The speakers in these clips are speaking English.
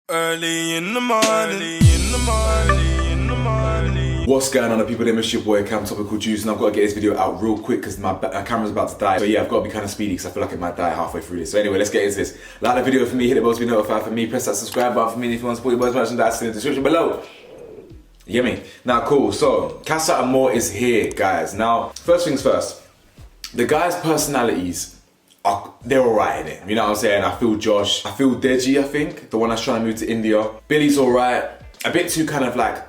Early in the morning. What's going on, people? It's your boy Cam Topical Juice, and I've got to get this video out real quick because my camera's about to die. So yeah, I've got to be kind of speedy because I feel like it might die halfway through this. So anyway, let's get into this. Like the video for me, hit the bell to be notified for me, press that subscribe button for me if you want to support your boys merchandise in the description below. You get me? Now cool, so Casa Amor is here, guys. Now, first things first, the guys' personalities, they're alright in it. You know what I'm saying? I feel Josh. I feel Deji, I think, the one that's trying to move to India. Billy's alright. A bit too kind of like,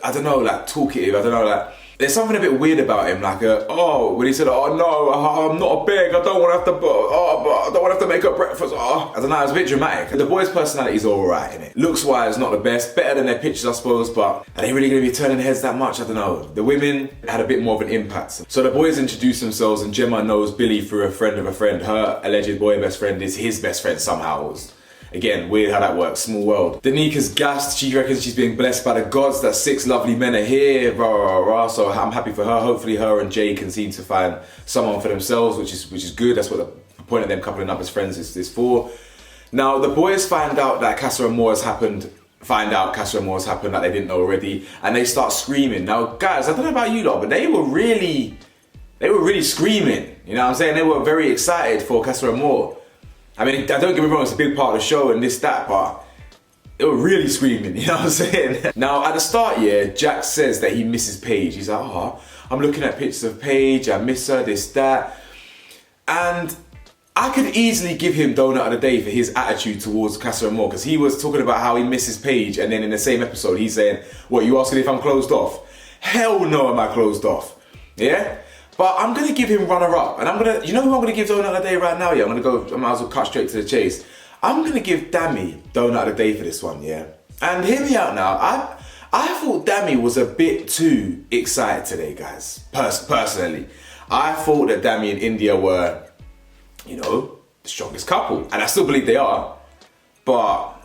I don't know, like talkative. I don't know, like, there's something a bit weird about him. Like, when he said, oh no, I'm not a beg. I don't want to have to, I don't want to have to make up breakfast. I don't know, it's a bit dramatic. The boys' personalities are alright in it. Looks-wise, not the best. Better than their pictures, I suppose, but are they really going to be turning heads that much? I don't know. The women had a bit more of an impact. So the boys introduce themselves, and Gemma knows Billy through a friend of a friend. Her alleged boy best friend is his best friend somehow. Again, weird how that works, small world. Danika's gassed, she reckons she's being blessed by the gods, that 6 lovely men are here, rah rah rah. So I'm happy for her. Hopefully her and Jay can seem to find someone for themselves, which is good. That's what the point of them coupling up as friends is for. Now the boys find out Casa Amor has happened, that they didn't know already, and they start screaming. Now guys, I don't know about you lot, but they were really screaming. You know what I'm saying? They were very excited for Casa Amor. I mean, don't get me wrong, it's a big part of the show and this, that, but they were really screaming, you know what I'm saying? Now, at the start, yeah, Jack says that he misses Paige. He's like, I'm looking at pictures of Paige, I miss her, this, that. And I could easily give him donut of the day for his attitude towards Casa Amor, because he was talking about how he misses Paige, and then in the same episode, he's saying, what, you asking if I'm closed off? Hell no, am I closed off? Yeah? But I'm gonna give him runner-up, and you know who I'm gonna give donut of the day right now, yeah? I might as well cut straight to the chase. I'm gonna give Dami donut of the day for this one, yeah? And hear me out now, I thought Dami was a bit too excited today, guys, personally. I thought that Dami and India were, you know, the strongest couple, and I still believe they are, but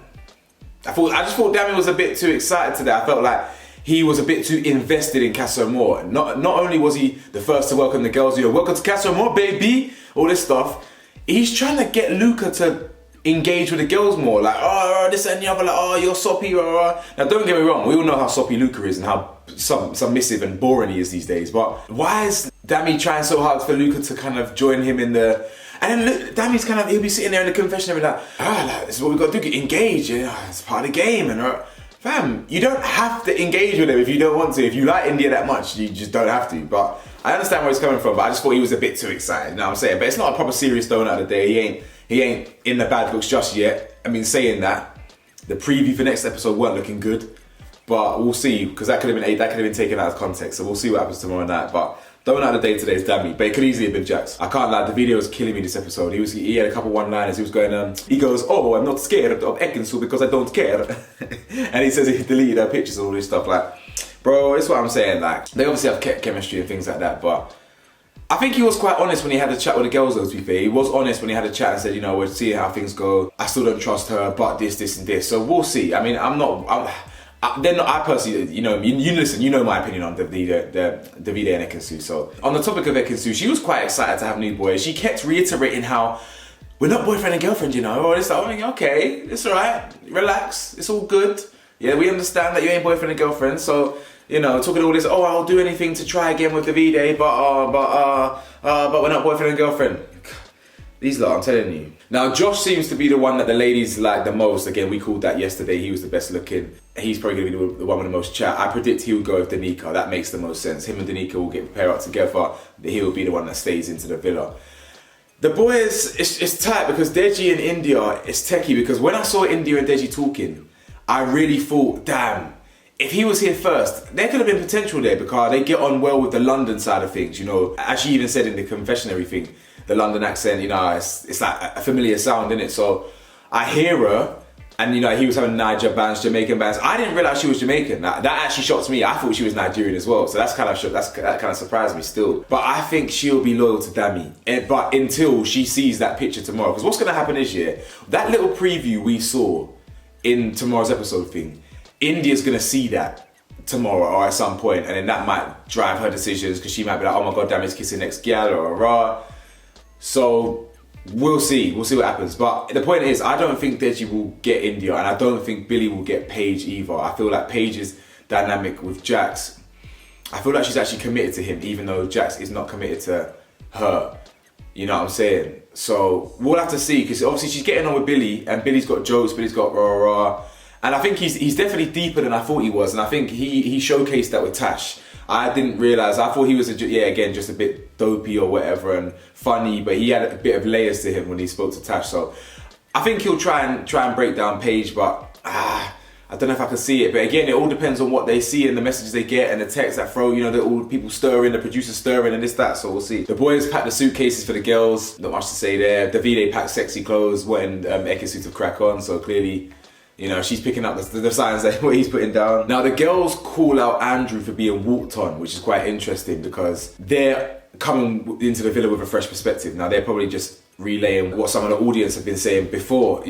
I just thought Dami was a bit too excited today. I felt like he was a bit too invested in Casa Amor. Not only was he the first to welcome the girls, you know, welcome to Casa Amor, baby, all this stuff. He's trying to get Luca to engage with the girls more. Like, oh, this and the other, like, oh, you're soppy. Now, don't get me wrong. We all know how soppy Luca is and how submissive and boring he is these days. But why is Dami trying so hard for Luca to kind of join him in the... And then Dami's kind of, he'll be sitting there in the confessionary like, this is what we got to do, get engaged. You know, it's part of the game. And fam, you don't have to engage with him if you don't want to. If you like India that much, you just don't have to. But I understand where he's coming from, but I just thought he was a bit too excited, you know what I'm saying? But it's not a proper serious donut of the day. He ain't in the bad books just yet. I mean, saying that, the preview for next episode weren't looking good, but we'll see, because that could have been taken out of context, so we'll see what happens tomorrow night. But donut of the day today is Dami, but it could easily have been Jax. I can't lie, the video was killing me this episode. He had a couple one-liners. He was going, he goes, oh, I'm not scared of Ekinsu because I don't care. And he says he deleted her pictures and all this stuff. Like, bro, that's what I'm saying. Like, they obviously have chemistry and things like that, but I think he was quite honest when he had a chat with the girls, though, to be fair. He was honest when he had a chat and said, you know, we're seeing how things go. I still don't trust her, but this and this. So we'll see. I mean, I personally, you know, you listen, you know my opinion on Davide and Ekinsu. So on the topic of Ekinsu, she was quite excited to have new boys. She kept reiterating how we're not boyfriend and girlfriend, you know. Or it's like, okay, it's all right, relax, it's all good. Yeah, we understand that you ain't boyfriend and girlfriend. So, you know, talking all this, oh, I'll do anything to try again with Davide, but we're not boyfriend and girlfriend. These lot, I'm telling you. Now, Josh seems to be the one that the ladies like the most. Again, we called that yesterday. He was the best looking. He's probably going to be the one with the most chat. I predict he will go with Danica. That makes the most sense. Him and Danica will get paired up together. He will be the one that stays into the villa. The boys, it's tight because Deji and India, it's techie, because when I saw India and Deji talking, I really thought, damn, if he was here first, there could have been potential there because they get on well with the London side of things, you know. As she even said in the confessionary thing, the London accent, you know, it's like a familiar sound, isn't it? So I hear her, and you know, he was having Niger bands, Jamaican bands. I didn't realize she was Jamaican. That actually shocked me. I thought she was Nigerian as well. So that kind of surprised me still. But I think she'll be loyal to Dami. But until she sees that picture tomorrow, because what's going to happen is, yeah, that little preview we saw in tomorrow's episode thing, India's going to see that tomorrow or at some point, and then that might drive her decisions, because she might be like, oh my god, Dami's kissing next gal or rah. So We'll see what happens. But the point is, I don't think Deji will get India, and I don't think Billy will get Paige either. I feel like Paige's dynamic with Jax, I feel like she's actually committed to him, even though Jax is not committed to her. You know what I'm saying? So we'll have to see, because obviously she's getting on with Billy, and Billy's got jokes, Billy's got rah. And I think he's definitely deeper than I thought he was, and I think he showcased that with Tash. I didn't realise, I thought he was, just a bit dopey or whatever and funny, but he had a bit of layers to him when he spoke to Tash. So I think he'll try and break down Paige, but I don't know if I can see it. But again, it all depends on what they see and the messages they get and the texts that throw, all people stirring, the producers stirring and this, that, so we'll see. The boys packed the suitcases for the girls, not much to say there. Davide packed sexy clothes, wanting Ekisu to crack on, so clearly, she's picking up the signs that what he's putting down. Now the girls call out Andrew for being walked on, which is quite interesting because they're coming into the villa with a fresh perspective. Now they're probably just relaying what some of the audience have been saying before,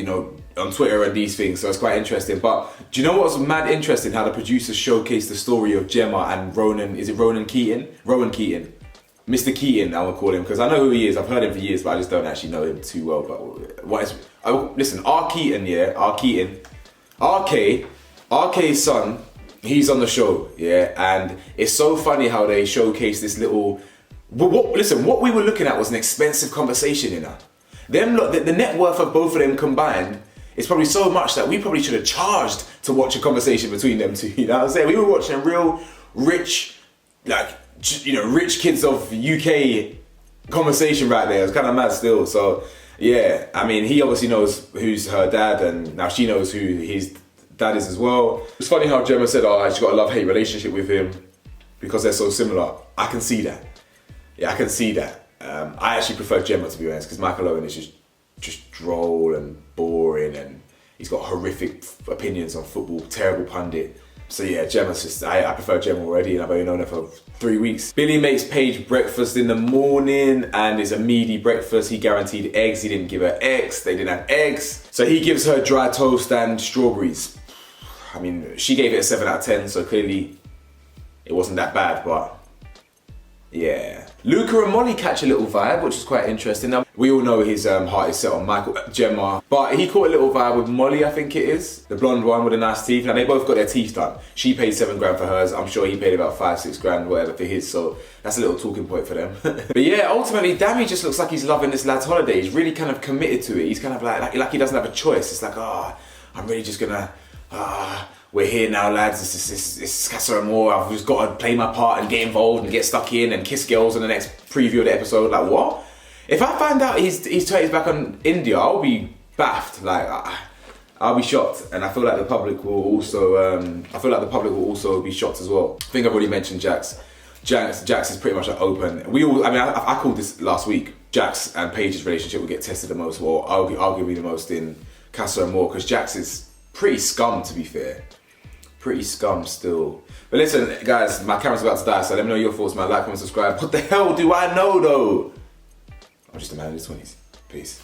on Twitter and these things. So it's quite interesting. But do you know what's mad interesting? How the producers showcased the story of Gemma and Ronan. Is it Ronan Keating? Rowan Keating. Mr. Keating, I will call him, because I know who he is. I've heard him for years, but I just don't actually know him too well. But listen, R. Keating. RK's son, he's on the show, and it's so funny how they showcase this little. What we were looking at was an expensive conversation, the net worth of both of them combined is probably so much that we probably should have charged to watch a conversation between them two. You know what I'm saying? We were watching a real rich, rich kids of UK conversation right there. It was kind of mad still. So. Yeah, I mean, he obviously knows who's her dad, and now she knows who his dad is as well. It's funny how Gemma said, she's got a love-hate relationship with him because they're so similar. I can see that. Yeah, I can see that. I actually prefer Gemma, to be honest, because Michael Owen is just droll and boring, and he's got horrific opinions on football, terrible pundit. So yeah, Gemma's just, I prefer Gemma already, and I've only known her for 3 weeks. Billy makes Paige breakfast in the morning, and it's a meaty breakfast. He guaranteed eggs, he didn't give her eggs, they didn't have eggs. So he gives her dry toast and strawberries. I mean, she gave it a 7 out of 10, so clearly it wasn't that bad, but yeah. Luca and Molly catch a little vibe, which is quite interesting. Now, we all know his heart is set on Gemma, but he caught a little vibe with Molly, I think it is. The blonde one with the nice teeth. Now, they both got their teeth done. She paid 7 grand for hers. I'm sure he paid about 5-6 grand, whatever, for his, so that's a little talking point for them. But yeah, ultimately, Dami just looks like he's loving this lad's holiday. He's really kind of committed to it. He's kind of like he doesn't have a choice. It's like, I'm really just gonna, we're here now, lads. It's Casa Amor. I've just got to play my part and get involved and get stuck in and kiss girls in the next preview of the episode. Like, what? If I find out he's turned his back on India, I'll be baffed. Like, I'll be shocked, and I feel like the public will also. Be shocked as well. I think I've already mentioned Jax. Jax is pretty much open. I called this last week. Jax and Paige's relationship will get tested the most, or arguably the most in Casa Amor, because Jax is pretty scum, to be fair. Pretty scum still. But listen, guys, my camera's about to die, so let me know your thoughts, man. Like, comment, subscribe. What the hell do I know, though? I'm just a man in his 20s. Peace.